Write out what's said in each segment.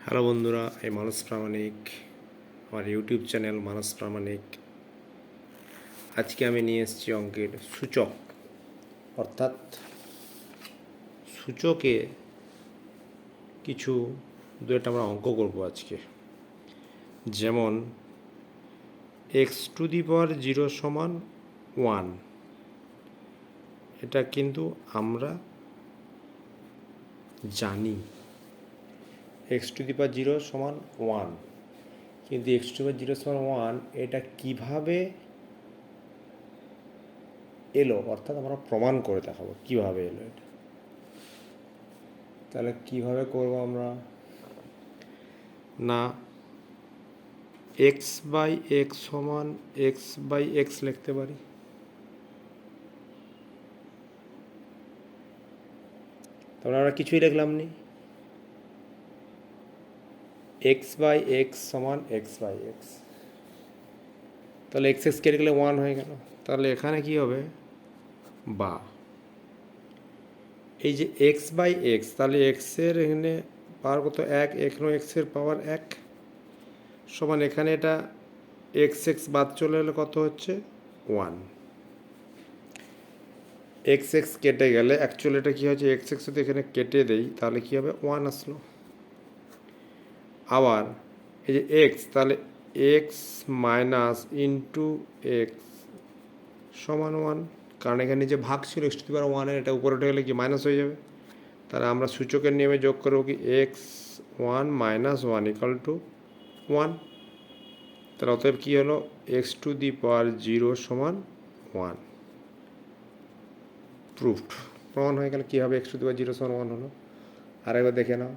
Hello বন্ধুরা, এই মানস প্রামাণিক আমার ইউটিউব চ্যানেল মানস প্রামাণিক। আজকে আমি নিয়ে এসেছি অঙ্কের সূচক, অর্থাৎ সূচকে কিছু দু একটা আমরা অঙ্ক করব আজকে। যেমন x⁻0 সমান 1, এটা কিন্তু আমরা জানি x⁻0 সমান 1, কিন্তু x⁻0 সমান 1 এটা কিভাবে এলো, অর্থাৎ আমরা প্রমাণ করে দেখাবো কিভাবে এলো এটা। তাহলে কিভাবে করব আমরা? না, x/x সমান x/x লিখতে পারি। তাহলে আমরা কিছুই লিখলাম নি, x/x সমান x/x। তাহলে x কেটে গেলে 1 হয়ে গেল। তাহলে এখানে কি হবে? বা এই যে x/x, তাহলে x এর এখানে পাওয়ার কত? 1, এখানেও x এর পাওয়ার 1 সমান, এখানে এটা x বাদ চলে এলে কত হচ্ছে? 1। x কেটে গেলে অ্যাকচুয়ালি এটা কী হচ্ছে, x যদি এখানে কেটে দেই তাহলে কী হবে? 1 আসলো। আবার এই যে x, তাহলে x মাইনাস ইন্টু এক্স সমান 1, কারণ এখানে যে ভাগ ছিল x⁻1 এটা উপরে উঠে গেলে কি মাইনাস হয়ে যাবে। তাহলে আমরা সূচকের নিয়মে যোগ করবো কি x1 মাইনাস 1 ইকাল টু 1। তাহলে অতএব কী হলো? x⁻0 সমান 1। প্রুফড, প্রমাণ হয়ে গেল। কীভাবে x⁻0 সমান 1 হলো আরেকবার দেখে নাও।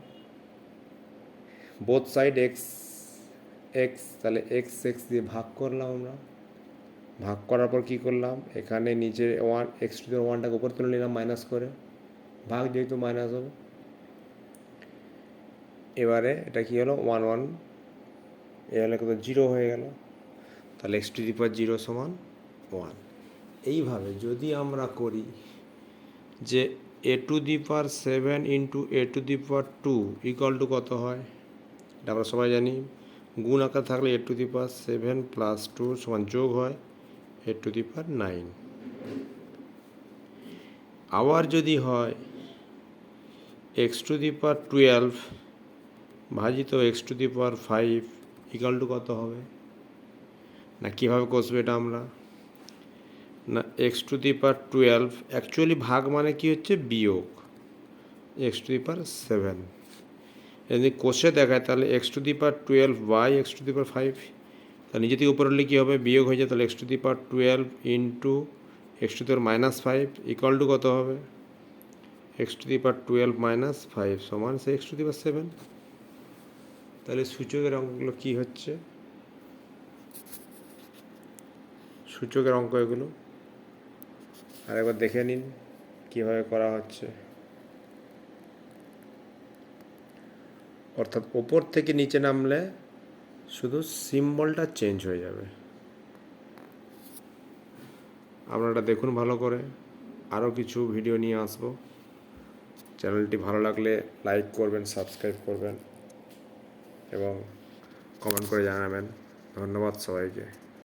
বোথ সাইড এক্স, তাহলে x দিয়ে ভাগ করলাম আমরা। ভাগ করার পর কী করলাম? এখানে নিচে 1 x⁻1টাকে উপর তুলে নিলাম মাইনাস করে, ভাগ যেহেতু মাইনাস হবে। এবারে এটা কী হলো? 1 1, এ হলে কত? 0 হয়ে গেল। তাহলে x⁻0 সমান 1। এইভাবে যদি আমরা করি যে a⁻7 into a⁻2 equal to কত হয়, এটা আমরা সবাই জানি। গুণ আকার থাকলে a⁻7 প্লাস 2 সমান যোগ হয় a⁻9। আবার যদি হয় x⁻12 ভাজিত x�5 ইকুয়াল টু কত হবে? না কীভাবে কষবে এটা আমরা? না, x⁻12 অ্যাকচুয়ালি ভাগ মানে কি হচ্ছে? বিয়োগ x⁻7। যদি কষে দেখায় তাহলে x⁻12 বাই x�5, তাহলে নিজে থেকে উপরে হলে কী হবে? বিয়োগ হয়ে যায়। তাহলে x⁻12 into x⁻−5 equal to কত হবে? x⁻12 - 5 সমান সে x⁻7। তাহলে সূচকের অঙ্কগুলো কী হচ্ছে? সূচকের অঙ্ক এগুলো আরেকবার দেখে নিন কীভাবে করা হচ্ছে। অর্থাৎ ওপর থেকে নিচে নামলে শুধু সিম্বলটা চেঞ্জ হয়ে যাবে। আপনারা দেখুন ভালো করে, আরও কিছু ভিডিও নিয়ে আসবো। চ্যানেলটি ভালো লাগলে লাইক করবেন, সাবস্ক্রাইব করবেন এবং কমেন্ট করে জানাবেন। ধন্যবাদ সবাইকে।